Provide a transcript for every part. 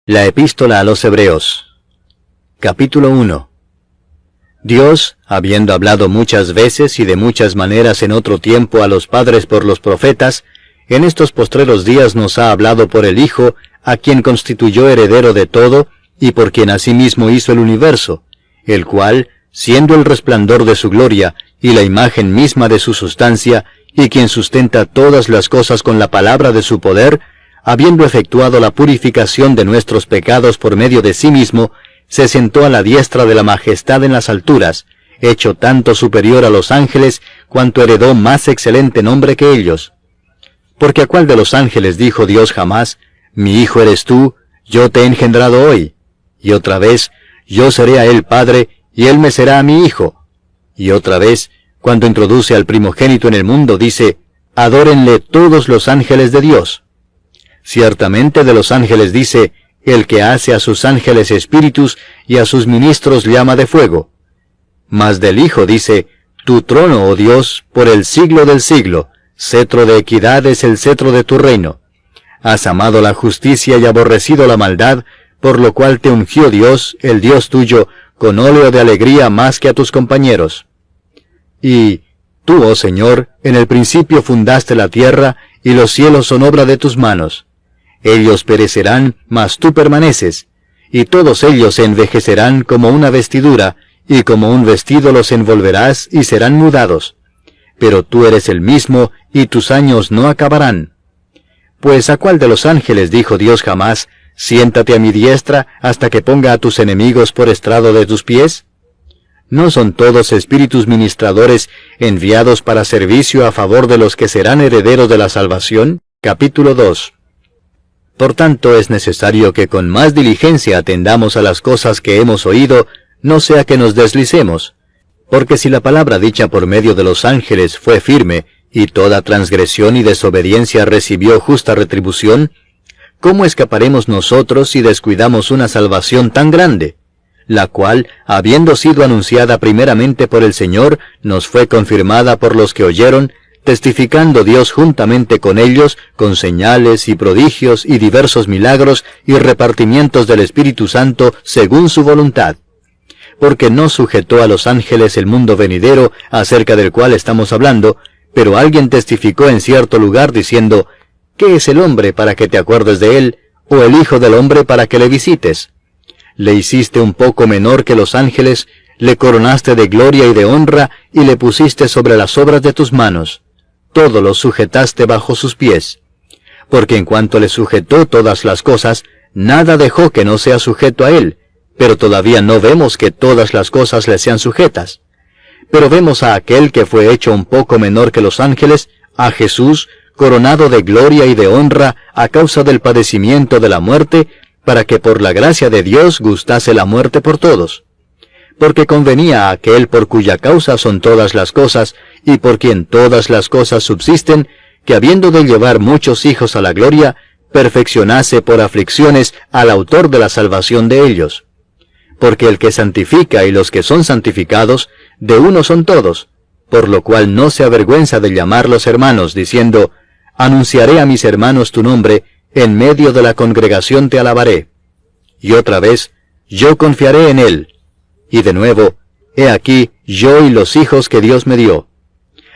La Epístola a los Hebreos. Capítulo 1. Dios, habiendo hablado muchas veces y de muchas maneras en otro tiempo a los padres por los profetas, en estos postreros días nos ha hablado por el Hijo, a quien constituyó heredero de todo, y por quien asimismo hizo el universo, el cual, siendo el resplandor de su gloria, y la imagen misma de su sustancia, y quien sustenta todas las cosas con la palabra de su poder, habiendo efectuado la purificación de nuestros pecados por medio de sí mismo, se sentó a la diestra de la majestad en las alturas, hecho tanto superior a los ángeles, cuanto heredó más excelente nombre que ellos. Porque a cuál de los ángeles dijo Dios jamás, mi hijo eres tú, yo te he engendrado hoy? Y otra vez, yo seré a él padre, y él me será a mi hijo. Y otra vez, cuando introduce al primogénito en el mundo, dice, adórenle todos los ángeles de Dios. Ciertamente de los ángeles dice, el que hace a sus ángeles espíritus y a sus ministros llama de fuego. Mas del Hijo dice, tu trono, oh Dios, por el siglo del siglo, cetro de equidad es el cetro de tu reino. Has amado la justicia y aborrecido la maldad, por lo cual te ungió Dios, el Dios tuyo, con óleo de alegría más que a tus compañeros. Y tú, oh Señor, en el principio fundaste la tierra, y los cielos son obra de tus manos. Ellos perecerán, mas tú permaneces, y todos ellos se envejecerán como una vestidura, y como un vestido los envolverás y serán mudados. Pero tú eres el mismo, y tus años no acabarán. Pues ¿a cuál de los ángeles dijo Dios jamás, siéntate a mi diestra hasta que ponga a tus enemigos por estrado de tus pies? ¿No son todos espíritus ministradores enviados para servicio a favor de los que serán herederos de la salvación? Capítulo 2. Por tanto es necesario que con más diligencia atendamos a las cosas que hemos oído, no sea que nos deslicemos. Porque si la palabra dicha por medio de los ángeles fue firme, y toda transgresión y desobediencia recibió justa retribución, ¿cómo escaparemos nosotros si descuidamos una salvación tan grande? La cual, habiendo sido anunciada primeramente por el Señor, nos fue confirmada por los que oyeron, testificando Dios juntamente con ellos, con señales y prodigios y diversos milagros y repartimientos del Espíritu Santo según su voluntad. Porque no sujetó a los ángeles el mundo venidero, acerca del cual estamos hablando, pero alguien testificó en cierto lugar diciendo, ¿qué es el hombre para que te acuerdes de él, o el hijo del hombre para que le visites? Le hiciste un poco menor que los ángeles, le coronaste de gloria y de honra, y le pusiste sobre las obras de tus manos. Todo lo sujetaste bajo sus pies. Porque en cuanto le sujetó todas las cosas, nada dejó que no sea sujeto a él, pero todavía no vemos que todas las cosas le sean sujetas. Pero vemos a aquel que fue hecho un poco menor que los ángeles, a Jesús, coronado de gloria y de honra a causa del padecimiento de la muerte, para que por la gracia de Dios gustase la muerte por todos. Porque convenía a aquel por cuya causa son todas las cosas, y por quien todas las cosas subsisten, que habiendo de llevar muchos hijos a la gloria, perfeccionase por aflicciones al autor de la salvación de ellos. Porque el que santifica y los que son santificados, de uno son todos, por lo cual no se avergüenza de llamarlos hermanos, diciendo, anunciaré a mis hermanos tu nombre, en medio de la congregación te alabaré. Y otra vez, yo confiaré en él. Y de nuevo, he aquí yo y los hijos que Dios me dio.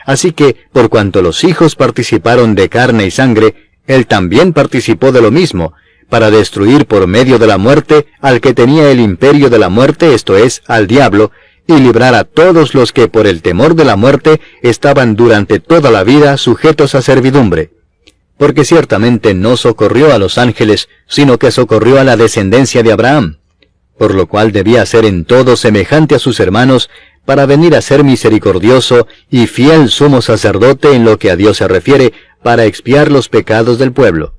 Así que, por cuanto los hijos participaron de carne y sangre, él también participó de lo mismo, para destruir por medio de la muerte al que tenía el imperio de la muerte, esto es, al diablo, y librar a todos los que por el temor de la muerte estaban durante toda la vida sujetos a servidumbre. Porque ciertamente no socorrió a los ángeles, sino que socorrió a la descendencia de Abraham, por lo cual debía ser en todo semejante a sus hermanos, para venir a ser misericordioso y fiel sumo sacerdote en lo que a Dios se refiere, para expiar los pecados del pueblo.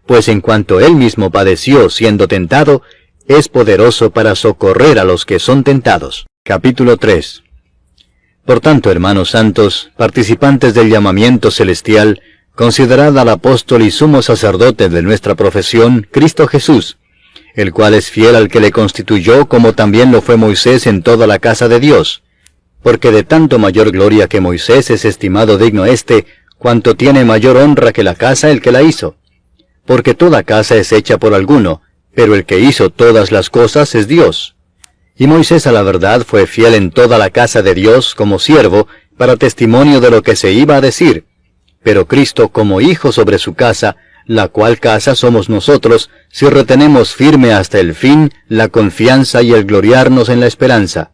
Pues en cuanto él mismo padeció siendo tentado, es poderoso para socorrer a los que son tentados. Capítulo 3. Por tanto, hermanos santos, participantes del llamamiento celestial, considerad al apóstol y sumo sacerdote de nuestra profesión, Cristo Jesús, el cual es fiel al que le constituyó, como también lo fue Moisés en toda la casa de Dios. Porque de tanto mayor gloria que Moisés es estimado digno cuanto tiene mayor honra que la casa el que la hizo. Porque toda casa es hecha por alguno, pero el que hizo todas las cosas es Dios. Y Moisés a la verdad fue fiel en toda la casa de Dios como siervo, para testimonio de lo que se iba a decir. Pero Cristo como hijo sobre su casa, la cual casa somos nosotros, si retenemos firme hasta el fin la confianza y el gloriarnos en la esperanza.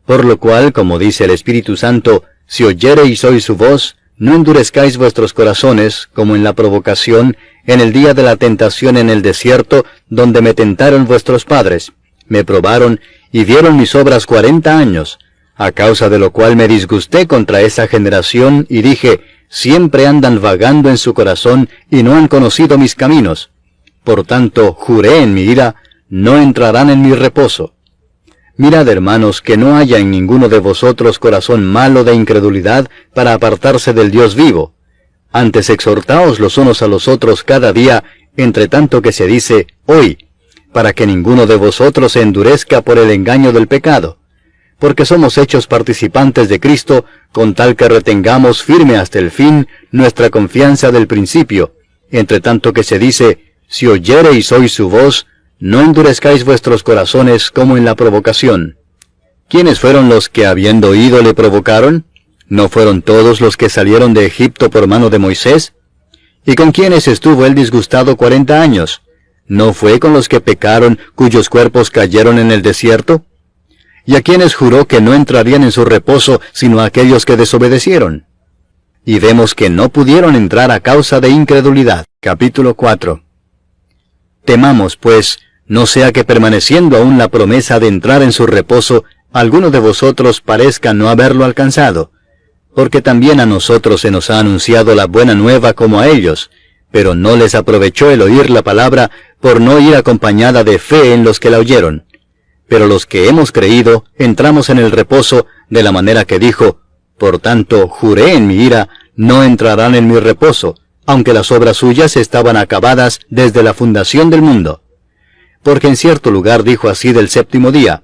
Por lo cual, como dice el Espíritu Santo, si oyereis hoy su voz, no endurezcáis vuestros corazones, como en la provocación, en el día de la tentación en el desierto, donde me tentaron vuestros padres. Me probaron, y vieron mis obras 40 años, a causa de lo cual me disgusté contra esa generación, y dije, siempre andan vagando en su corazón, y no han conocido mis caminos. Por tanto, juré en mi ira, no entrarán en mi reposo. Mirad, hermanos, que no haya en ninguno de vosotros corazón malo de incredulidad para apartarse del Dios vivo. Antes exhortaos los unos a los otros cada día, entre tanto que se dice, hoy, para que ninguno de vosotros se endurezca por el engaño del pecado. Porque somos hechos participantes de Cristo, con tal que retengamos firme hasta el fin nuestra confianza del principio, entre tanto que se dice, si oyereis hoy su voz, no endurezcáis vuestros corazones como en la provocación. ¿Quiénes fueron los que habiendo oído le provocaron? ¿No fueron todos los que salieron de Egipto por mano de Moisés? ¿Y con quiénes estuvo él disgustado 40 años? ¿No fue con los que pecaron, cuyos cuerpos cayeron en el desierto? ¿Y a quienes juró que no entrarían en su reposo, sino a aquellos que desobedecieron? Y vemos que no pudieron entrar a causa de incredulidad. Capítulo 4. Temamos, pues, no sea que permaneciendo aún la promesa de entrar en su reposo, alguno de vosotros parezca no haberlo alcanzado. Porque también a nosotros se nos ha anunciado la buena nueva como a ellos, pero no les aprovechó el oír la palabra por no ir acompañada de fe en los que la oyeron. Pero los que hemos creído, entramos en el reposo, de la manera que dijo, por tanto, juré en mi ira, no entrarán en mi reposo, aunque las obras suyas estaban acabadas desde la fundación del mundo. Porque en cierto lugar dijo así del séptimo día,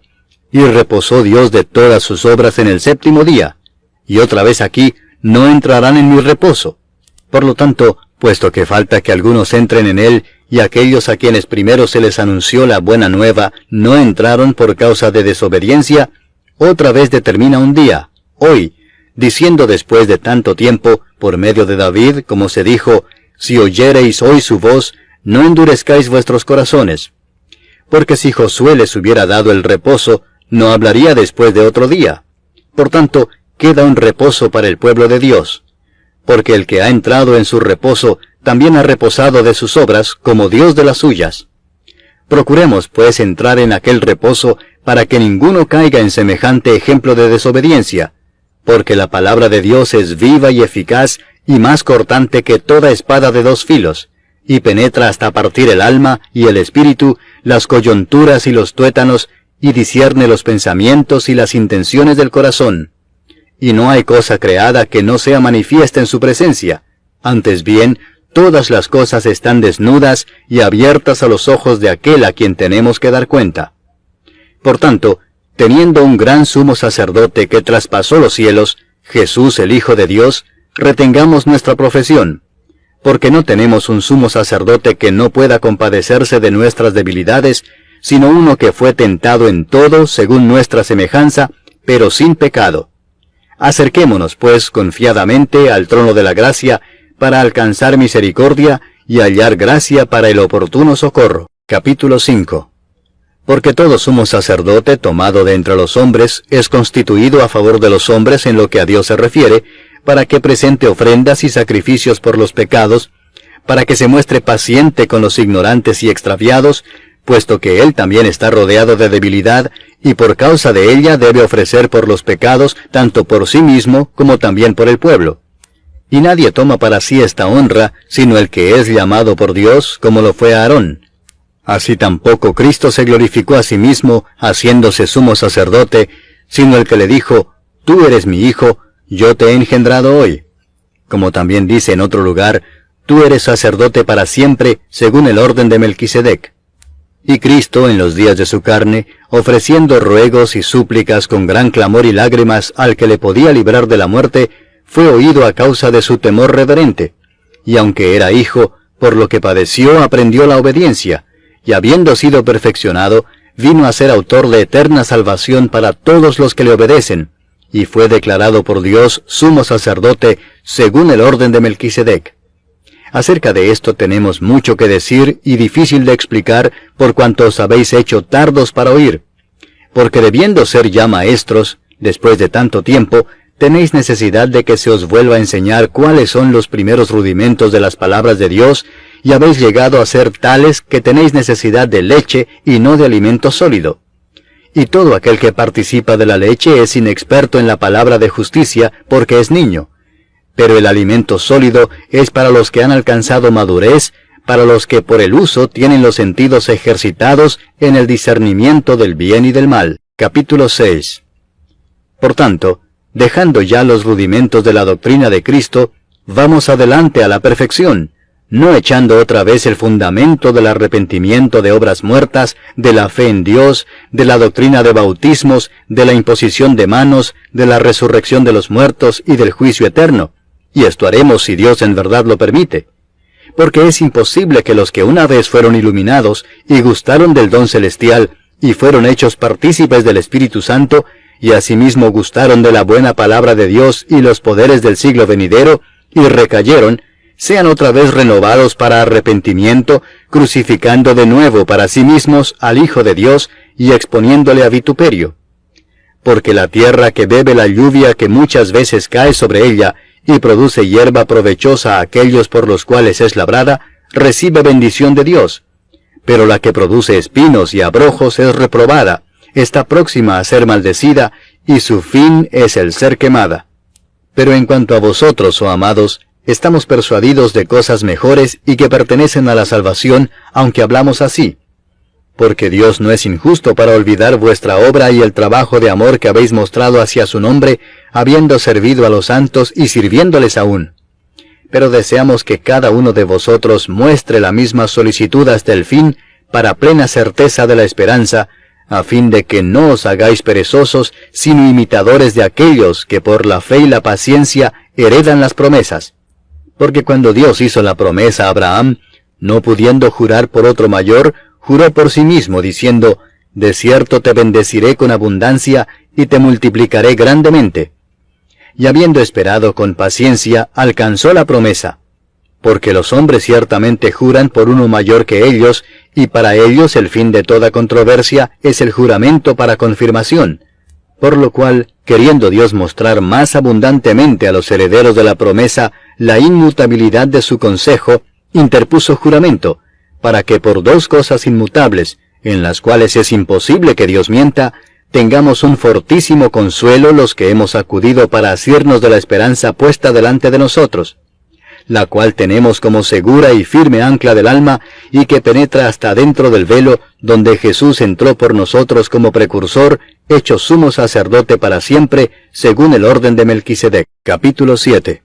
y reposó Dios de todas sus obras en el séptimo día, y otra vez aquí, no entrarán en mi reposo. Por lo tanto, puesto que falta que algunos entren en él, y aquellos a quienes primero se les anunció la buena nueva no entraron por causa de desobediencia, otra vez determina un día, hoy, diciendo después de tanto tiempo, por medio de David, como se dijo, si oyereis hoy su voz, no endurezcáis vuestros corazones. Porque si Josué les hubiera dado el reposo, no hablaría después de otro día. Por tanto, queda un reposo para el pueblo de Dios. Porque el que ha entrado en su reposo, también ha reposado de sus obras, como Dios de las suyas. Procuremos, pues, entrar en aquel reposo, para que ninguno caiga en semejante ejemplo de desobediencia, porque la palabra de Dios es viva y eficaz, y más cortante que toda espada de 2 filos, y penetra hasta partir el alma y el espíritu, las coyunturas y los tuétanos, y discierne los pensamientos y las intenciones del corazón. Y no hay cosa creada que no sea manifiesta en su presencia. Antes bien, todas las cosas están desnudas y abiertas a los ojos de aquel a quien tenemos que dar cuenta. Por tanto, teniendo un gran sumo sacerdote que traspasó los cielos, Jesús el Hijo de Dios, retengamos nuestra profesión, porque no tenemos un sumo sacerdote que no pueda compadecerse de nuestras debilidades, sino uno que fue tentado en todo según nuestra semejanza, pero sin pecado. Acerquémonos, pues, confiadamente al trono de la gracia, para alcanzar misericordia y hallar gracia para el oportuno socorro. Capítulo 5. Porque todo sumo sacerdote tomado de entre los hombres es constituido a favor de los hombres en lo que a Dios se refiere, para que presente ofrendas y sacrificios por los pecados, para que se muestre paciente con los ignorantes y extraviados, puesto que él también está rodeado de debilidad, y por causa de ella debe ofrecer por los pecados, tanto por sí mismo como también por el pueblo. Y nadie toma para sí esta honra, sino el que es llamado por Dios, como lo fue Aarón. Así tampoco Cristo se glorificó a sí mismo, haciéndose sumo sacerdote, sino el que le dijo, tú eres mi hijo, yo te he engendrado hoy. Como también dice en otro lugar, tú eres sacerdote para siempre, según el orden de Melquisedec. Y Cristo, en los días de su carne, ofreciendo ruegos y súplicas con gran clamor y lágrimas al que le podía librar de la muerte, fue oído a causa de su temor reverente. Y aunque era hijo, por lo que padeció aprendió la obediencia, y habiendo sido perfeccionado, vino a ser autor de eterna salvación para todos los que le obedecen, y fue declarado por Dios sumo sacerdote según el orden de Melquisedec. Acerca de esto tenemos mucho que decir y difícil de explicar por cuanto os habéis hecho tardos para oír, porque debiendo ser ya maestros, después de tanto tiempo, tenéis necesidad de que se os vuelva a enseñar cuáles son los primeros rudimentos de las palabras de Dios, y habéis llegado a ser tales que tenéis necesidad de leche y no de alimento sólido. Y todo aquel que participa de la leche es inexperto en la palabra de justicia, porque es niño. Pero el alimento sólido es para los que han alcanzado madurez, para los que por el uso tienen los sentidos ejercitados en el discernimiento del bien y del mal. Capítulo 6. Por tanto, dejando ya los rudimentos de la doctrina de Cristo, vamos adelante a la perfección, no echando otra vez el fundamento del arrepentimiento de obras muertas, de la fe en Dios, de la doctrina de bautismos, de la imposición de manos, de la resurrección de los muertos y del juicio eterno. Y esto haremos si Dios en verdad lo permite. Porque es imposible que los que una vez fueron iluminados y gustaron del don celestial y fueron hechos partícipes del Espíritu Santo, y asimismo gustaron de la buena palabra de Dios y los poderes del siglo venidero, y recayeron, sean otra vez renovados para arrepentimiento, crucificando de nuevo para sí mismos al Hijo de Dios y exponiéndole a vituperio. Porque la tierra que bebe la lluvia que muchas veces cae sobre ella, y produce hierba provechosa a aquellos por los cuales es labrada, recibe bendición de Dios. Pero la que produce espinos y abrojos es reprobada, está próxima a ser maldecida, y su fin es el ser quemada. Pero en cuanto a vosotros, oh amados, estamos persuadidos de cosas mejores y que pertenecen a la salvación, aunque hablamos así. Porque Dios no es injusto para olvidar vuestra obra y el trabajo de amor que habéis mostrado hacia su nombre, habiendo servido a los santos y sirviéndoles aún. Pero deseamos que cada uno de vosotros muestre la misma solicitud hasta el fin, para plena certeza de la esperanza, a fin de que no os hagáis perezosos, sino imitadores de aquellos que por la fe y la paciencia heredan las promesas. Porque cuando Dios hizo la promesa a Abraham, no pudiendo jurar por otro mayor, juró por sí mismo, diciendo, «De cierto te bendeciré con abundancia, y te multiplicaré grandemente». Y habiendo esperado con paciencia, alcanzó la promesa. Porque los hombres ciertamente juran por uno mayor que ellos, y para ellos el fin de toda controversia es el juramento para confirmación. Por lo cual, queriendo Dios mostrar más abundantemente a los herederos de la promesa la inmutabilidad de su consejo, interpuso juramento, para que por dos cosas inmutables, en las cuales es imposible que Dios mienta, tengamos un fortísimo consuelo los que hemos acudido para asirnos de la esperanza puesta delante de nosotros, la cual tenemos como segura y firme ancla del alma, y que penetra hasta dentro del velo, donde Jesús entró por nosotros como precursor, hecho sumo sacerdote para siempre, según el orden de Melquisedec. Capítulo 7.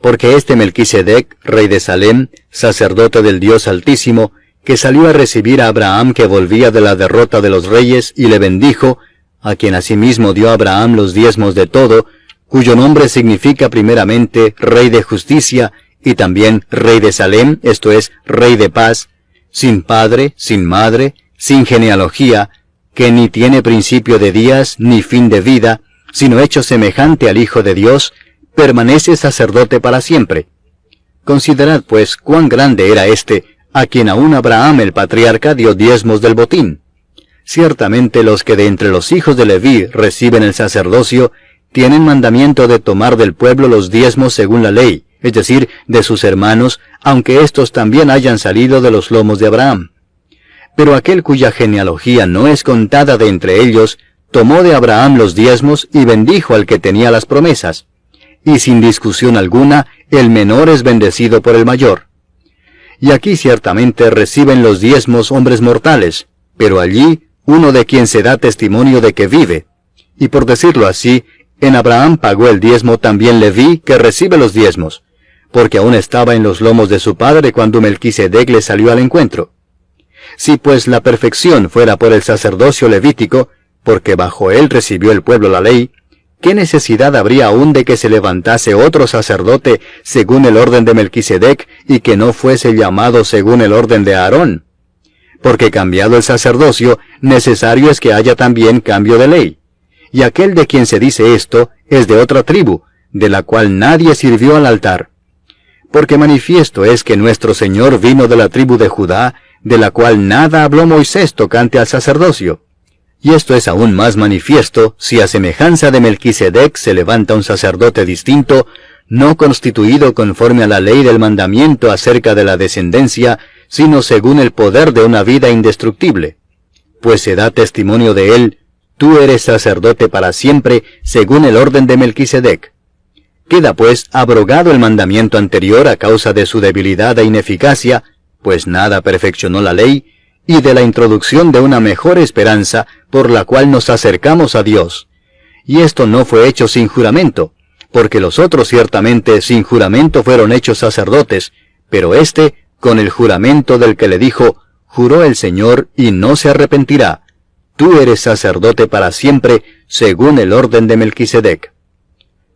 Porque este Melquisedec, rey de Salem, sacerdote del Dios Altísimo, que salió a recibir a Abraham que volvía de la derrota de los reyes, y le bendijo, a quien asimismo dio a Abraham los diezmos de todo, cuyo nombre significa primeramente Rey de Justicia, y también Rey de Salem, esto es, Rey de Paz, sin padre, sin madre, sin genealogía, que ni tiene principio de días, ni fin de vida, sino hecho semejante al Hijo de Dios, permanece sacerdote para siempre. Considerad pues cuán grande era éste, a quien aún Abraham el patriarca dio diezmos del botín. Ciertamente los que de entre los hijos de Leví reciben el sacerdocio, tienen mandamiento de tomar del pueblo los diezmos según la ley, es decir, de sus hermanos, aunque éstos también hayan salido de los lomos de Abraham. Pero aquel cuya genealogía no es contada de entre ellos, tomó de Abraham los diezmos y bendijo al que tenía las promesas. Y sin discusión alguna, el menor es bendecido por el mayor. Y aquí ciertamente reciben los diezmos hombres mortales, pero allí uno de quien se da testimonio de que vive. Y por decirlo así, en Abraham pagó el diezmo también Leví, que recibe los diezmos, porque aún estaba en los lomos de su padre cuando Melquisedec le salió al encuentro. Si pues la perfección fuera por el sacerdocio levítico, porque bajo él recibió el pueblo la ley, ¿qué necesidad habría aún de que se levantase otro sacerdote según el orden de Melquisedec y que no fuese llamado según el orden de Aarón? porque cambiado el sacerdocio, necesario es que haya también cambio de ley. Y aquel de quien se dice esto es de otra tribu, de la cual nadie sirvió al altar. Porque manifiesto es que nuestro Señor vino de la tribu de Judá, de la cual nada habló Moisés tocante al sacerdocio. Y esto es aún más manifiesto si a semejanza de Melquisedec se levanta un sacerdote distinto, no constituido conforme a la ley del mandamiento acerca de la descendencia, sino según el poder de una vida indestructible. Pues se da testimonio de él, tú eres sacerdote para siempre, según el orden de Melquisedec. Queda pues abrogado el mandamiento anterior a causa de su debilidad e ineficacia, pues nada perfeccionó la ley, y de la introducción de una mejor esperanza por la cual nos acercamos a Dios. Y esto no fue hecho sin juramento, porque los otros ciertamente sin juramento fueron hechos sacerdotes, pero éste con el juramento del que le dijo, juró el Señor y no se arrepentirá. Tú eres sacerdote para siempre, según el orden de Melquisedec.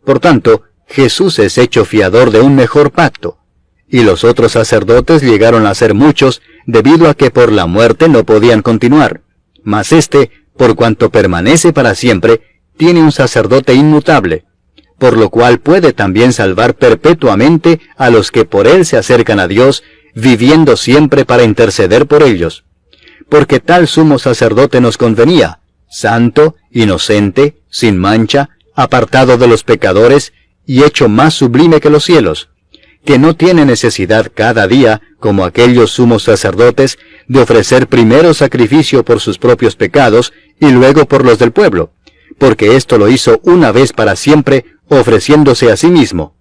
Por tanto, Jesús es hecho fiador de un mejor pacto, y los otros sacerdotes llegaron a ser muchos, debido a que por la muerte no podían continuar. Mas éste, por cuanto permanece para siempre, tiene un sacerdote inmutable, por lo cual puede también salvar perpetuamente a los que por él se acercan a Dios, viviendo siempre para interceder por ellos. Porque tal sumo sacerdote nos convenía, santo, inocente, sin mancha, apartado de los pecadores, y hecho más sublime que los cielos, que no tiene necesidad cada día, como aquellos sumos sacerdotes, de ofrecer primero sacrificio por sus propios pecados, y luego por los del pueblo, porque esto lo hizo una vez para siempre, ofreciéndose a sí mismo.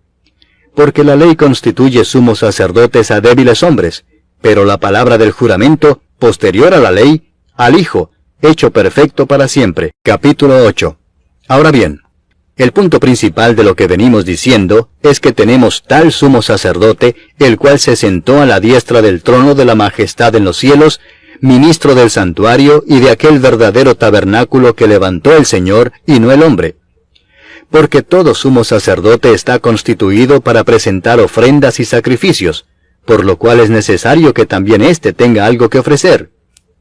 Porque la ley constituye sumos sacerdotes a débiles hombres, pero la palabra del juramento, posterior a la ley, al Hijo, hecho perfecto para siempre. Capítulo 8. Ahora bien, el punto principal de lo que venimos diciendo es que tenemos tal sumo sacerdote, el cual se sentó a la diestra del trono de la majestad en los cielos, ministro del santuario y de aquel verdadero tabernáculo que levantó el Señor y no el hombre. Porque todo sumo sacerdote está constituido para presentar ofrendas y sacrificios, por lo cual es necesario que también éste tenga algo que ofrecer.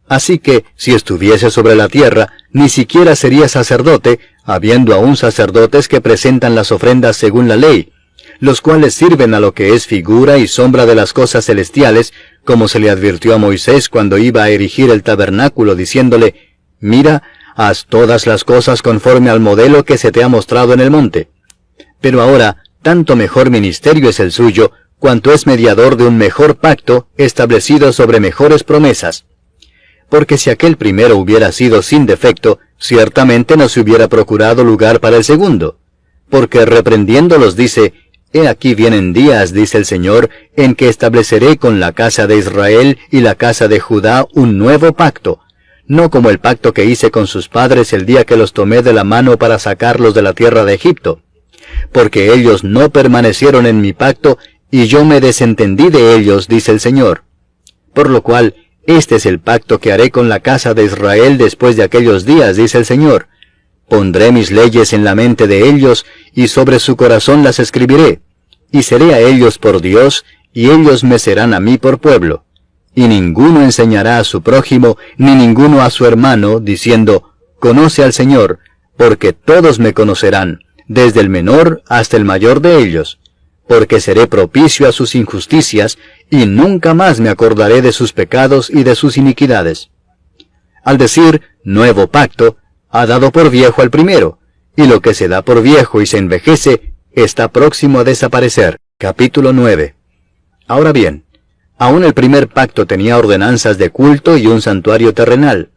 Así que, si estuviese sobre la tierra, ni siquiera sería sacerdote, habiendo aún sacerdotes que presentan las ofrendas según la ley, los cuales sirven a lo que es figura y sombra de las cosas celestiales, como se le advirtió a Moisés cuando iba a erigir el tabernáculo, diciéndole, mira, haz todas las cosas conforme al modelo que se te ha mostrado en el monte. Pero ahora, tanto mejor ministerio es el suyo, cuanto es mediador de un mejor pacto, establecido sobre mejores promesas. Porque si aquel primero hubiera sido sin defecto, ciertamente no se hubiera procurado lugar para el segundo. Porque reprendiéndolos dice, he aquí vienen días, dice el Señor, en que estableceré con la casa de Israel y la casa de Judá un nuevo pacto, no como el pacto que hice con sus padres el día que los tomé de la mano para sacarlos de la tierra de Egipto. Porque ellos no permanecieron en mi pacto, y yo me desentendí de ellos, dice el Señor. Por lo cual, este es el pacto que haré con la casa de Israel después de aquellos días, dice el Señor. Pondré mis leyes en la mente de ellos, y sobre su corazón las escribiré. Y seré a ellos por Dios, y ellos me serán a mí por pueblo. Y ninguno enseñará a su prójimo, ni ninguno a su hermano, diciendo, conoce al Señor, porque todos me conocerán, desde el menor hasta el mayor de ellos. Porque seré propicio a sus injusticias, y nunca más me acordaré de sus pecados y de sus iniquidades. Al decir nuevo pacto, ha dado por viejo al primero, y lo que se da por viejo y se envejece, está próximo a desaparecer. Capítulo 9. Ahora bien, aún el primer pacto tenía ordenanzas de culto y un santuario terrenal,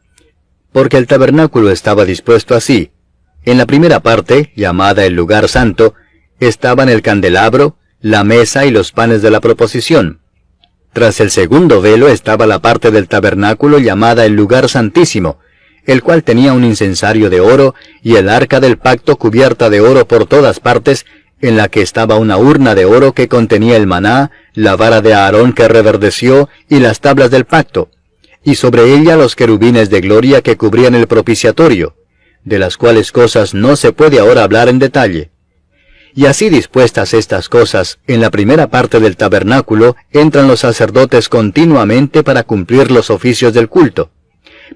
porque el tabernáculo estaba dispuesto así. En la primera parte, llamada el lugar santo, estaban el candelabro, la mesa y los panes de la proposición. Tras el segundo velo estaba la parte del tabernáculo llamada el lugar santísimo, el cual tenía un incensario de oro y el arca del pacto cubierta de oro por todas partes, en la que estaba una urna de oro que contenía el maná, la vara de Aarón que reverdeció y las tablas del pacto, y sobre ella los querubines de gloria que cubrían el propiciatorio, de las cuales cosas no se puede ahora hablar en detalle. Y así dispuestas estas cosas, en la primera parte del tabernáculo entran los sacerdotes continuamente para cumplir los oficios del culto.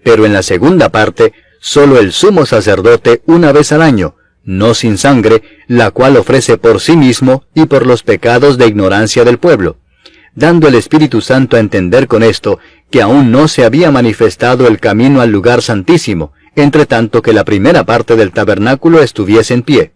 Pero en la segunda parte, solo el sumo sacerdote una vez al año, no sin sangre, la cual ofrece por sí mismo y por los pecados de ignorancia del pueblo, dando el Espíritu Santo a entender con esto que aún no se había manifestado el camino al lugar santísimo, entre tanto que la primera parte del tabernáculo estuviese en pie,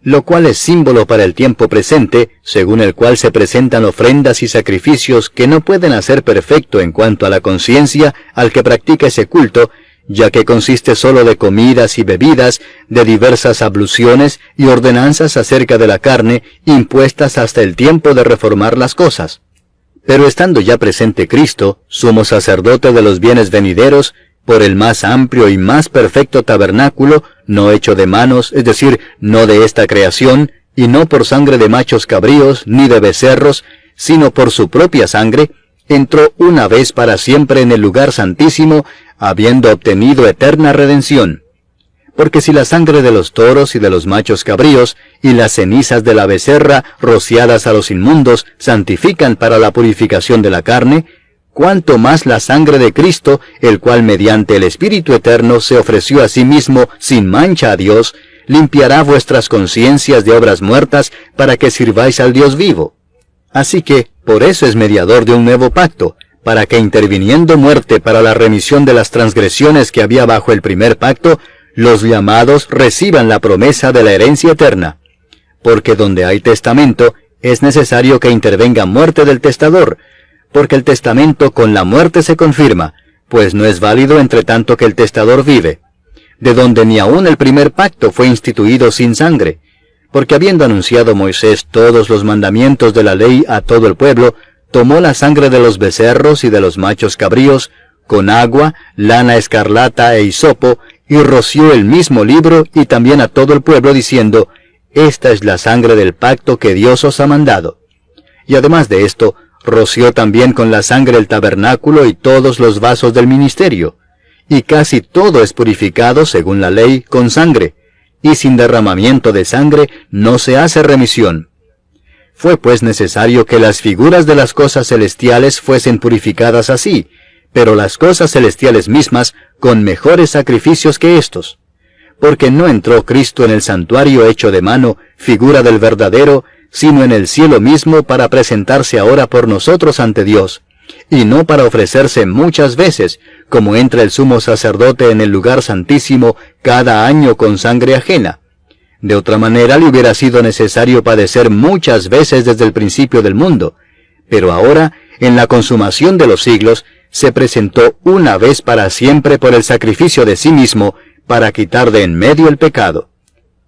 lo cual es símbolo para el tiempo presente, según el cual se presentan ofrendas y sacrificios que no pueden hacer perfecto en cuanto a la conciencia al que practica ese culto, ya que consiste solo de comidas y bebidas, de diversas abluciones y ordenanzas acerca de la carne, impuestas hasta el tiempo de reformar las cosas. Pero estando ya presente Cristo, sumo sacerdote de los bienes venideros, por el más amplio y más perfecto tabernáculo, no hecho de manos, es decir, no de esta creación, y no por sangre de machos cabríos, ni de becerros, sino por su propia sangre, entró una vez para siempre en el lugar santísimo, habiendo obtenido eterna redención. Porque si la sangre de los toros y de los machos cabríos, y las cenizas de la becerra, rociadas a los inmundos, santifican para la purificación de la carne, cuánto más la sangre de Cristo, el cual mediante el Espíritu Eterno se ofreció a sí mismo sin mancha a Dios, limpiará vuestras conciencias de obras muertas para que sirváis al Dios vivo. Así que, por eso es mediador de un nuevo pacto, para que interviniendo muerte para la remisión de las transgresiones que había bajo el primer pacto, los llamados reciban la promesa de la herencia eterna. Porque donde hay testamento, es necesario que intervenga muerte del testador, porque el testamento con la muerte se confirma, pues no es válido entre tanto que el testador vive, de donde ni aun el primer pacto fue instituido sin sangre, porque habiendo anunciado Moisés todos los mandamientos de la ley a todo el pueblo, tomó la sangre de los becerros y de los machos cabríos, con agua, lana escarlata e hisopo, y roció el mismo libro y también a todo el pueblo, diciendo, esta es la sangre del pacto que Dios os ha mandado. Y además de esto, roció también con la sangre el tabernáculo y todos los vasos del ministerio, y casi todo es purificado según la ley con sangre, y sin derramamiento de sangre no se hace remisión. Fue pues necesario que las figuras de las cosas celestiales fuesen purificadas así, pero las cosas celestiales mismas con mejores sacrificios que estos. Porque no entró Cristo en el santuario hecho de mano, figura del verdadero, sino en el cielo mismo para presentarse ahora por nosotros ante Dios, y no para ofrecerse muchas veces, como entra el sumo sacerdote en el lugar santísimo cada año con sangre ajena. De otra manera le hubiera sido necesario padecer muchas veces desde el principio del mundo, pero ahora, en la consumación de los siglos, se presentó una vez para siempre por el sacrificio de sí mismo, para quitar de en medio el pecado.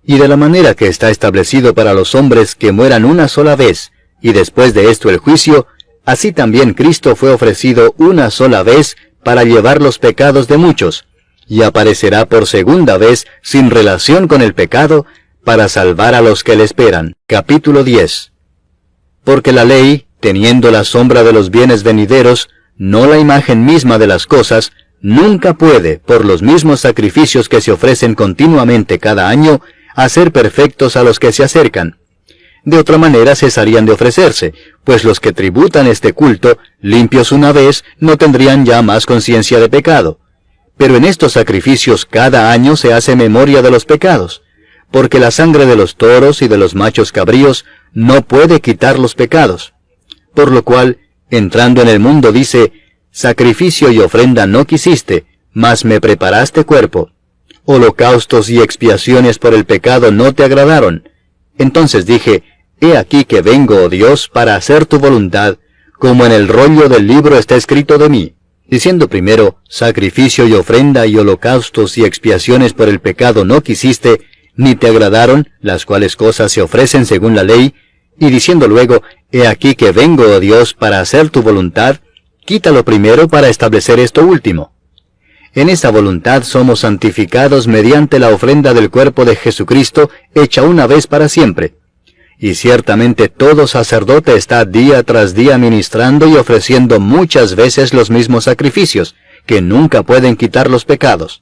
Y de la manera que está establecido para los hombres que mueran una sola vez, y después de esto el juicio, así también Cristo fue ofrecido una sola vez para llevar los pecados de muchos, y aparecerá por segunda vez sin relación con el pecado, para salvar a los que le esperan. Capítulo 10. Porque la ley, teniendo la sombra de los bienes venideros, no la imagen misma de las cosas, nunca puede, por los mismos sacrificios que se ofrecen continuamente cada año, hacer perfectos a los que se acercan. De otra manera cesarían de ofrecerse, pues los que tributan este culto, limpios una vez, no tendrían ya más conciencia de pecado. Pero en estos sacrificios cada año se hace memoria de los pecados, porque la sangre de los toros y de los machos cabríos no puede quitar los pecados. Por lo cual, entrando en el mundo dice, sacrificio y ofrenda no quisiste, mas me preparaste cuerpo. Holocaustos y expiaciones por el pecado no te agradaron. Entonces dije, he aquí que vengo, oh Dios, para hacer tu voluntad, como en el rollo del libro está escrito de mí. Diciendo primero, sacrificio y ofrenda y holocaustos y expiaciones por el pecado no quisiste, ni te agradaron, las cuales cosas se ofrecen según la ley, y diciendo luego, he aquí que vengo, oh Dios, para hacer tu voluntad, quítalo primero para establecer esto último. En esa voluntad somos santificados mediante la ofrenda del cuerpo de Jesucristo, hecha una vez para siempre. Y ciertamente todo sacerdote está día tras día ministrando y ofreciendo muchas veces los mismos sacrificios, que nunca pueden quitar los pecados.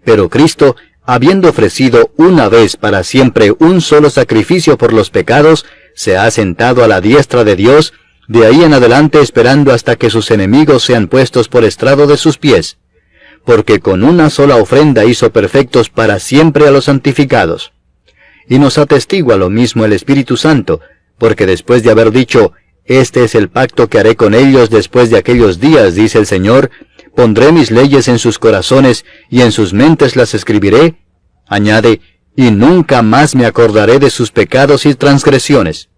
Pero Cristo, habiendo ofrecido una vez para siempre un solo sacrificio por los pecados, se ha sentado a la diestra de Dios, de ahí en adelante esperando hasta que sus enemigos sean puestos por estrado de sus pies. Porque con una sola ofrenda hizo perfectos para siempre a los santificados. Y nos atestigua lo mismo el Espíritu Santo, porque después de haber dicho, «Este es el pacto que haré con ellos después de aquellos días», dice el Señor, «pondré mis leyes en sus corazones, y en sus mentes las escribiré», añade, «y nunca más me acordaré de sus pecados y transgresiones».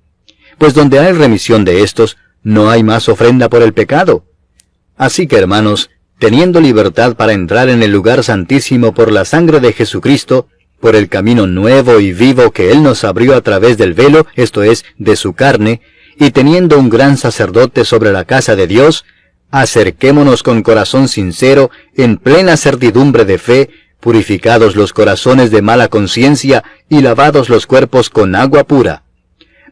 Pues donde hay remisión de estos, no hay más ofrenda por el pecado. Así que, hermanos, teniendo libertad para entrar en el lugar santísimo por la sangre de Jesucristo, por el camino nuevo y vivo que Él nos abrió a través del velo, esto es, de su carne, y teniendo un gran sacerdote sobre la casa de Dios, acerquémonos con corazón sincero, en plena certidumbre de fe, purificados los corazones de mala conciencia y lavados los cuerpos con agua pura.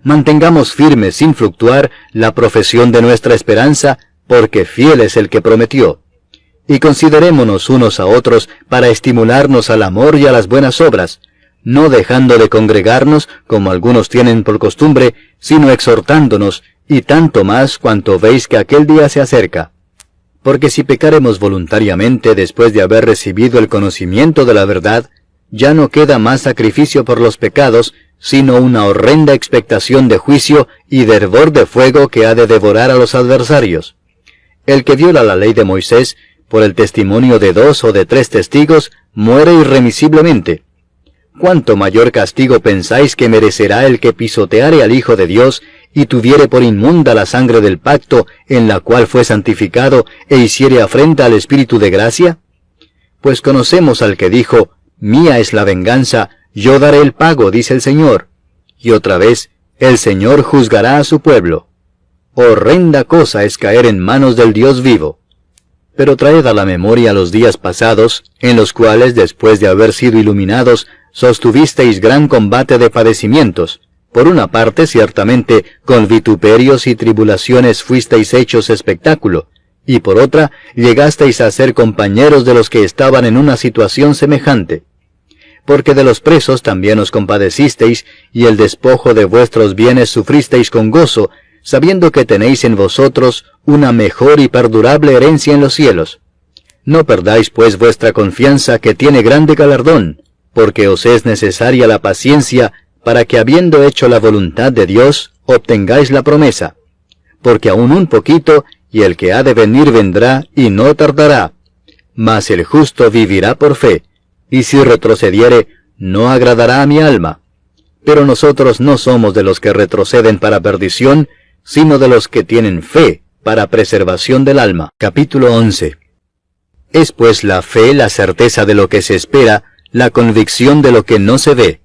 Mantengamos firme sin fluctuar la profesión de nuestra esperanza, porque fiel es el que prometió. Y considerémonos unos a otros para estimularnos al amor y a las buenas obras, no dejando de congregarnos, como algunos tienen por costumbre, sino exhortándonos, y tanto más cuanto veis que aquel día se acerca. Porque si pecaremos voluntariamente después de haber recibido el conocimiento de la verdad, ya no queda más sacrificio por los pecados, sino una horrenda expectación de juicio y de hervor de fuego que ha de devorar a los adversarios. El que viola la ley de Moisés, por el testimonio de 2 o de 3 testigos, muere irremisiblemente. ¿Cuánto mayor castigo pensáis que merecerá el que pisoteare al Hijo de Dios, y tuviere por inmunda la sangre del pacto, en la cual fue santificado, e hiciere afrenta al Espíritu de gracia? Pues conocemos al que dijo, «Mía es la venganza, yo daré el pago», dice el Señor. Y otra vez, «El Señor juzgará a su pueblo». Horrenda cosa es caer en manos del Dios vivo. Pero traed a la memoria los días pasados, en los cuales, después de haber sido iluminados, sostuvisteis gran combate de padecimientos. Por una parte, ciertamente, con vituperios y tribulaciones fuisteis hechos espectáculo, y por otra, llegasteis a ser compañeros de los que estaban en una situación semejante. Porque de los presos también os compadecisteis, y el despojo de vuestros bienes sufristeis con gozo, sabiendo que tenéis en vosotros una mejor y perdurable herencia en los cielos. No perdáis pues vuestra confianza, que tiene grande galardón, porque os es necesaria la paciencia, para que habiendo hecho la voluntad de Dios, obtengáis la promesa. Porque aún un poquito, y el que ha de venir vendrá, y no tardará. Mas el justo vivirá por fe, y si retrocediere, no agradará a mi alma. Pero nosotros no somos de los que retroceden para perdición, sino de los que tienen fe para preservación del alma. Capítulo 11. Es pues la fe la certeza de lo que se espera, la convicción de lo que no se ve,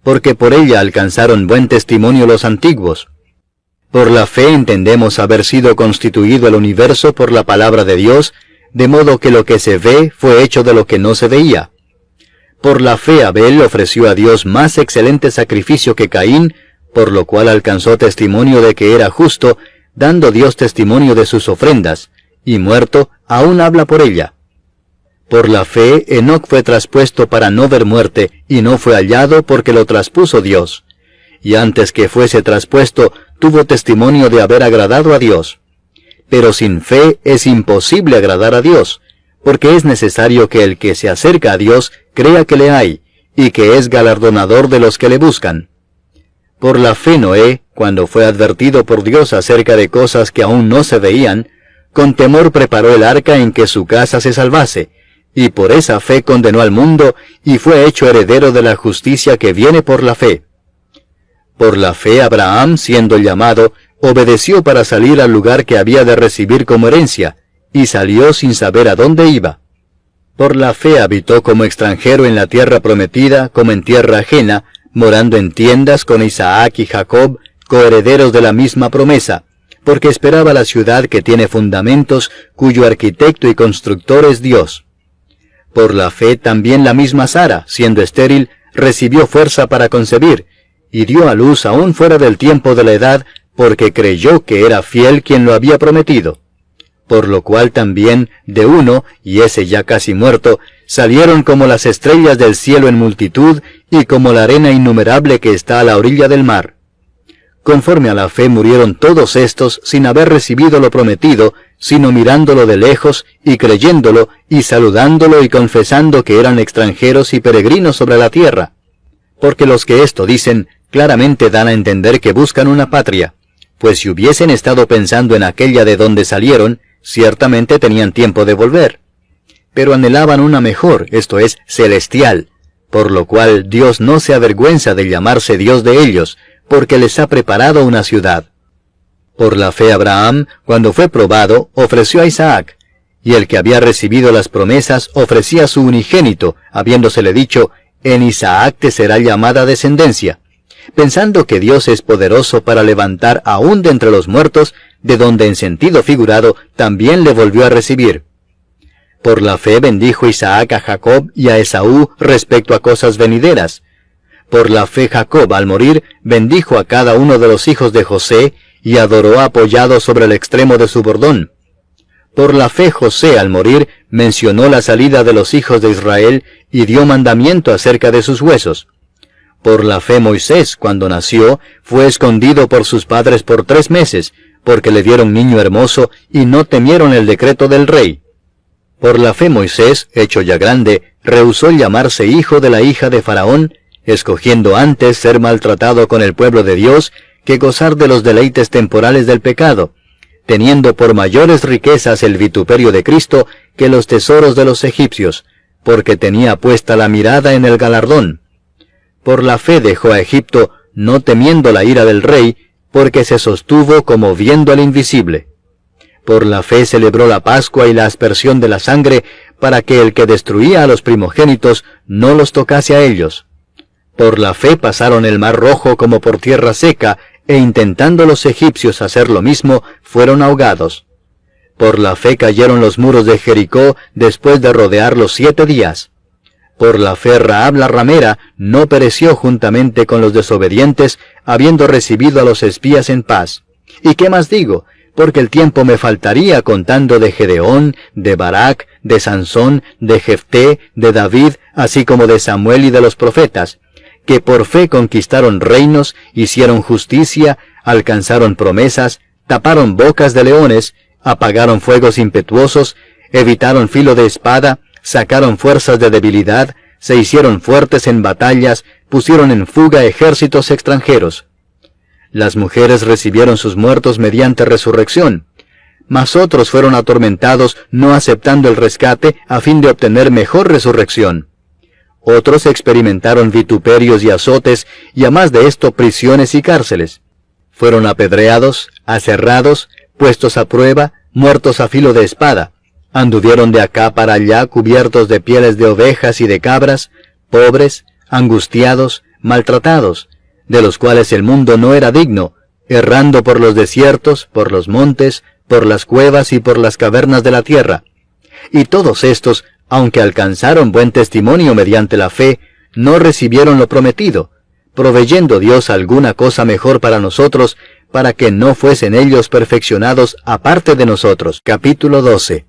porque por ella alcanzaron buen testimonio los antiguos. Por la fe entendemos haber sido constituido el universo por la palabra de Dios, de modo que lo que se ve fue hecho de lo que no se veía. Por la fe Abel ofreció a Dios más excelente sacrificio que Caín, por lo cual alcanzó testimonio de que era justo, dando Dios testimonio de sus ofrendas, y muerto, aún habla por ella. Por la fe Enoc fue traspuesto para no ver muerte, y no fue hallado porque lo traspuso Dios. Y antes que fuese traspuesto, tuvo testimonio de haber agradado a Dios. Pero sin fe es imposible agradar a Dios, porque es necesario que el que se acerca a Dios crea que le hay, y que es galardonador de los que le buscan. Por la fe Noé, cuando fue advertido por Dios acerca de cosas que aún no se veían, con temor preparó el arca en que su casa se salvase, y por esa fe condenó al mundo, y fue hecho heredero de la justicia que viene por la fe. Por la fe Abraham, siendo llamado, obedeció para salir al lugar que había de recibir como herencia, y salió sin saber a dónde iba. Por la fe habitó como extranjero en la tierra prometida, como en tierra ajena, morando en tiendas con Isaac y Jacob, coherederos de la misma promesa, porque esperaba la ciudad que tiene fundamentos, cuyo arquitecto y constructor es Dios. Por la fe también la misma Sara, siendo estéril, recibió fuerza para concebir, y dio a luz aún fuera del tiempo de la edad, porque creyó que era fiel quien lo había prometido. Por lo cual también, de uno, y ese ya casi muerto, salieron como las estrellas del cielo en multitud, y como la arena innumerable que está a la orilla del mar. Conforme a la fe murieron todos estos sin haber recibido lo prometido, sino mirándolo de lejos, y creyéndolo, y saludándolo y confesando que eran extranjeros y peregrinos sobre la tierra. Porque los que esto dicen, claramente dan a entender que buscan una patria, pues si hubiesen estado pensando en aquella de donde salieron, ciertamente tenían tiempo de volver. Pero anhelaban una mejor, esto es, celestial, por lo cual Dios no se avergüenza de llamarse Dios de ellos, porque les ha preparado una ciudad. Por la fe Abraham, cuando fue probado, ofreció a Isaac, y el que había recibido las promesas ofrecía a su unigénito, habiéndosele dicho, en Isaac te será llamada descendencia, pensando que Dios es poderoso para levantar aún de entre los muertos, de donde en sentido figurado también le volvió a recibir. Por la fe bendijo Isaac a Jacob y a Esaú respecto a cosas venideras. Por la fe Jacob al morir bendijo a cada uno de los hijos de José, y adoró apoyado sobre el extremo de su bordón. Por la fe José al morir mencionó la salida de los hijos de Israel y dio mandamiento acerca de sus huesos. Por la fe Moisés, cuando nació, fue escondido por sus padres por 3 meses, porque le dieron niño hermoso y no temieron el decreto del rey. Por la fe Moisés, hecho ya grande, rehusó llamarse hijo de la hija de Faraón, escogiendo antes ser maltratado con el pueblo de Dios que gozar de los deleites temporales del pecado, teniendo por mayores riquezas el vituperio de Cristo que los tesoros de los egipcios, porque tenía puesta la mirada en el galardón. Por la fe dejó a Egipto, no temiendo la ira del rey, porque se sostuvo como viendo al invisible. Por la fe celebró la Pascua y la aspersión de la sangre, para que el que destruía a los primogénitos no los tocase a ellos. Por la fe pasaron el mar rojo como por tierra seca, e intentando los egipcios hacer lo mismo, fueron ahogados. Por la fe cayeron los muros de Jericó después de rodearlos 7 días. Por la fe Rahab la ramera no pereció juntamente con los desobedientes, habiendo recibido a los espías en paz. ¿Y qué más digo? Porque el tiempo me faltaría contando de Gedeón, de Barak, de Sansón, de Jefté, de David, así como de Samuel y de los profetas, que por fe conquistaron reinos, hicieron justicia, alcanzaron promesas, taparon bocas de leones, apagaron fuegos impetuosos, evitaron filo de espada, sacaron fuerzas de debilidad, se hicieron fuertes en batallas, pusieron en fuga ejércitos extranjeros. Las mujeres recibieron sus muertos mediante resurrección, mas otros fueron atormentados no aceptando el rescate a fin de obtener mejor resurrección. Otros experimentaron vituperios y azotes, y a más de esto prisiones y cárceles. Fueron apedreados, aserrados, puestos a prueba, muertos a filo de espada. Anduvieron de acá para allá cubiertos de pieles de ovejas y de cabras, pobres, angustiados, maltratados, de los cuales el mundo no era digno, errando por los desiertos, por los montes, por las cuevas y por las cavernas de la tierra. Y todos estos, aunque alcanzaron buen testimonio mediante la fe, no recibieron lo prometido, proveyendo Dios alguna cosa mejor para nosotros, para que no fuesen ellos perfeccionados aparte de nosotros. Capítulo 12.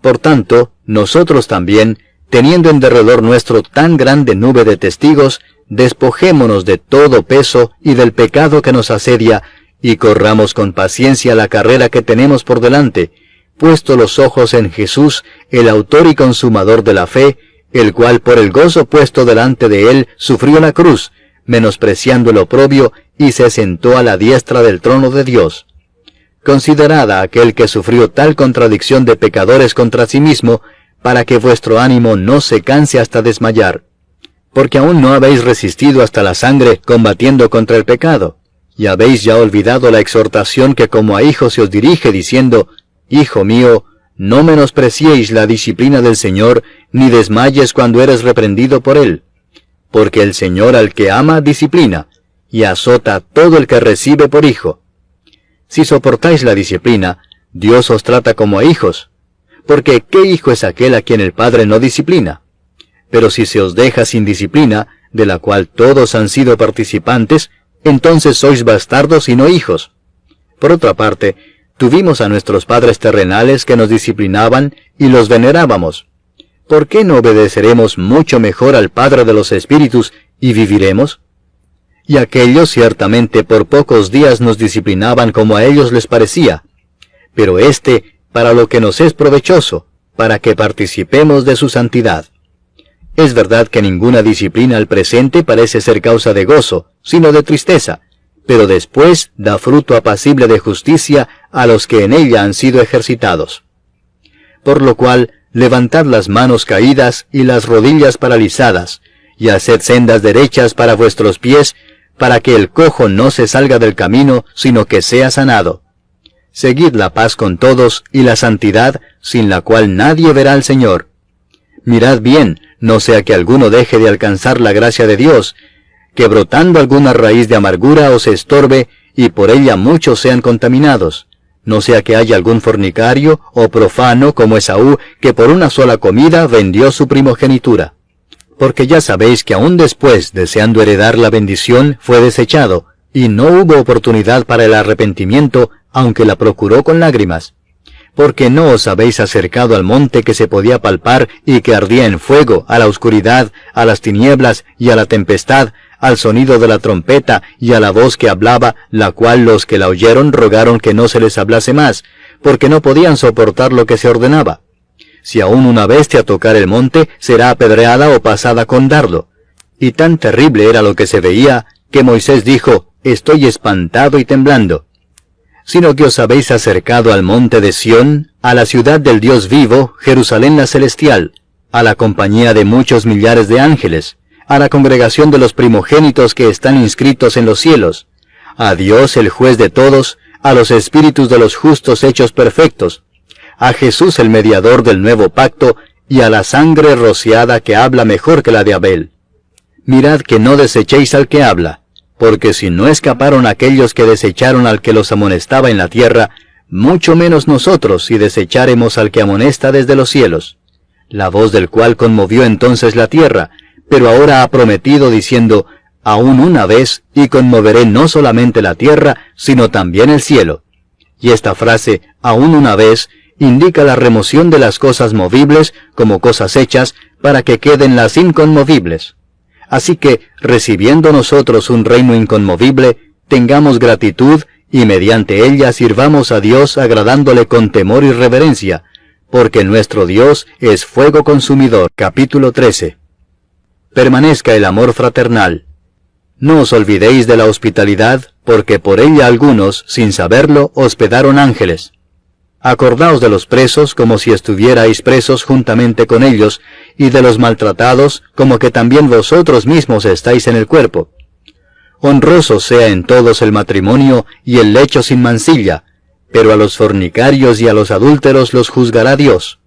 Por tanto, nosotros también, teniendo en derredor nuestro tan grande nube de testigos, despojémonos de todo peso y del pecado que nos asedia, y corramos con paciencia la carrera que tenemos por delante, puesto los ojos en Jesús, el autor y consumador de la fe, el cual por el gozo puesto delante de él sufrió la cruz, menospreciando el oprobio, y se sentó a la diestra del trono de Dios. Considerad a aquel que sufrió tal contradicción de pecadores contra sí mismo, para que vuestro ánimo no se canse hasta desmayar. Porque aún no habéis resistido hasta la sangre combatiendo contra el pecado, y habéis ya olvidado la exhortación que como a hijos se os dirige, diciendo, Hijo mío, no menospreciéis la disciplina del Señor, ni desmayes cuando eres reprendido por Él. Porque el Señor al que ama disciplina, y azota a todo el que recibe por hijo. Si soportáis la disciplina, Dios os trata como a hijos. Porque ¿qué hijo es aquel a quien el Padre no disciplina? Pero si se os deja sin disciplina, de la cual todos han sido participantes, entonces sois bastardos y no hijos. Por otra parte, tuvimos a nuestros padres terrenales que nos disciplinaban y los venerábamos. ¿por qué no obedeceremos mucho mejor al Padre de los Espíritus y viviremos? Y aquellos ciertamente por pocos días nos disciplinaban como a ellos les parecía, pero para lo que nos es provechoso, para que participemos de su santidad. Es verdad que ninguna disciplina al presente parece ser causa de gozo, sino de tristeza, pero después da fruto apacible de justicia a los que en ella han sido ejercitados. Por lo cual, levantad las manos caídas y las rodillas paralizadas, y haced sendas derechas para vuestros pies, para que el cojo no se salga del camino, sino que sea sanado. Seguid la paz con todos y la santidad, sin la cual nadie verá al Señor. Mirad bien, no sea que alguno deje de alcanzar la gracia de Dios, que brotando alguna raíz de amargura os estorbe, y por ella muchos sean contaminados. No sea que haya algún fornicario o profano como Esaú, que por una sola comida vendió su primogenitura. Porque ya sabéis que aún después, deseando heredar la bendición, fue desechado, y no hubo oportunidad para el arrepentimiento, aunque la procuró con lágrimas. Porque no os habéis acercado al monte que se podía palpar y que ardía en fuego, a la oscuridad, a las tinieblas y a la tempestad, al sonido de la trompeta y a la voz que hablaba, la cual los que la oyeron rogaron que no se les hablase más, porque no podían soportar lo que se ordenaba. Si aún una bestia tocar el monte, será apedreada o pasada con dardo. Y tan terrible era lo que se veía, que Moisés dijo, estoy espantado y temblando. Sino que os habéis acercado al monte de Sión, a la ciudad del Dios vivo, Jerusalén la celestial, a la compañía de muchos millares de ángeles, a la congregación de los primogénitos que están inscritos en los cielos, a Dios el juez de todos, a los espíritus de los justos hechos perfectos, a Jesús el mediador del nuevo pacto, y a la sangre rociada que habla mejor que la de Abel. Mirad que no desechéis al que habla, porque si no escaparon aquellos que desecharon al que los amonestaba en la tierra, mucho menos nosotros si desecháremos al que amonesta desde los cielos, la voz del cual conmovió entonces la tierra, pero ahora ha prometido diciendo, aún una vez, y conmoveré no solamente la tierra, sino también el cielo. Y esta frase, aún una vez, indica la remoción de las cosas movibles como cosas hechas, para que queden las inconmovibles. Así que, recibiendo nosotros un reino inconmovible, tengamos gratitud, y mediante ella sirvamos a Dios agradándole con temor y reverencia, porque nuestro Dios es fuego consumidor. Capítulo 13. Permanezca el amor fraternal. No os olvidéis de la hospitalidad, porque por ella algunos, sin saberlo, hospedaron ángeles. Acordaos de los presos como si estuvierais presos juntamente con ellos, y de los maltratados como que también vosotros mismos estáis en el cuerpo. Honroso sea en todos el matrimonio y el lecho sin mancilla, pero a los fornicarios y a los adúlteros los juzgará Dios.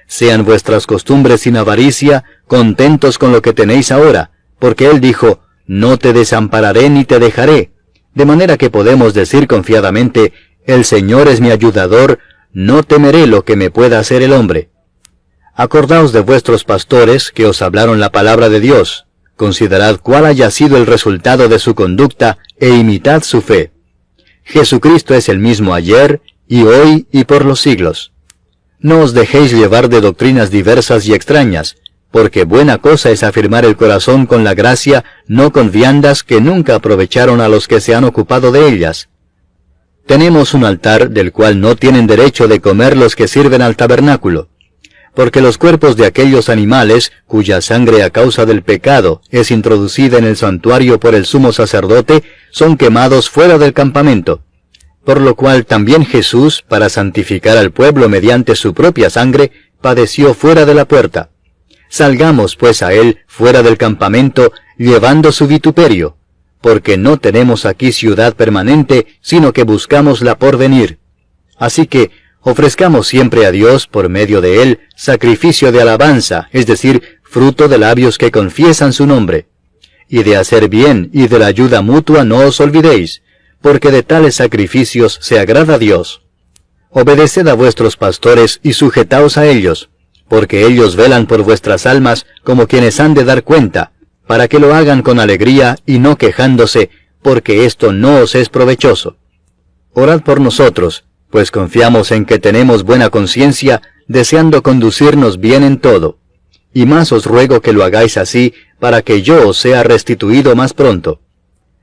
Sean vuestras costumbres sin avaricia, contentos con lo que tenéis ahora, porque Él dijo, no te desampararé ni te dejaré, de manera que podemos decir confiadamente, el Señor es mi ayudador, no temeré lo que me pueda hacer el hombre. Acordaos de vuestros pastores que os hablaron la palabra de Dios, considerad cuál haya sido el resultado de su conducta, e imitad su fe. Jesucristo es el mismo ayer, y hoy, y por los siglos. No os dejéis llevar de doctrinas diversas y extrañas, porque buena cosa es afirmar el corazón con la gracia, no con viandas que nunca aprovecharon a los que se han ocupado de ellas. Tenemos un altar del cual no tienen derecho de comer los que sirven al tabernáculo, porque los cuerpos de aquellos animales, cuya sangre a causa del pecado es introducida en el santuario por el sumo sacerdote, son quemados fuera del campamento. Por lo cual también Jesús, para santificar al pueblo mediante su propia sangre, padeció fuera de la puerta. Salgamos pues a él fuera del campamento, llevando su vituperio, porque no tenemos aquí ciudad permanente, sino que buscamos la por venir. Así que, ofrezcamos siempre a Dios, por medio de Él, sacrificio de alabanza, es decir, fruto de labios que confiesan su nombre. Y de hacer bien y de la ayuda mutua no os olvidéis, porque de tales sacrificios se agrada a Dios. Obedeced a vuestros pastores y sujetaos a ellos, porque ellos velan por vuestras almas como quienes han de dar cuenta, para que lo hagan con alegría y no quejándose, porque esto no os es provechoso. Orad por nosotros, pues confiamos en que tenemos buena conciencia, deseando conducirnos bien en todo. y más os ruego que lo hagáis así, para que yo os sea restituido más pronto.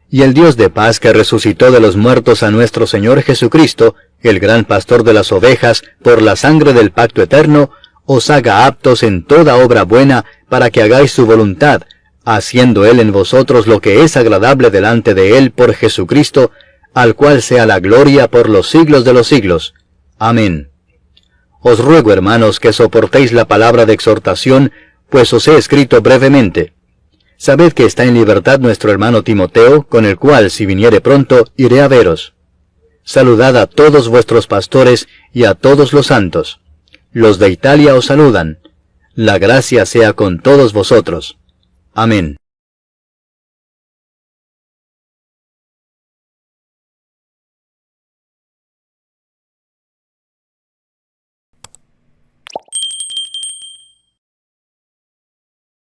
Y el Dios de paz que resucitó de los muertos a nuestro Señor Jesucristo, el gran pastor de las ovejas, por la sangre del pacto eterno, os haga aptos en toda obra buena, para que hagáis su voluntad, haciendo Él en vosotros lo que es agradable delante de Él por Jesucristo, al cual sea la gloria por los siglos de los siglos. Amén. Os ruego, hermanos, que soportéis la palabra de exhortación, pues os he escrito brevemente. Sabed que está en libertad nuestro hermano Timoteo, con el cual, si viniere pronto, iré a veros. Saludad a todos vuestros pastores y a todos los santos. Los de Italia os saludan. La gracia sea con todos vosotros. Amén.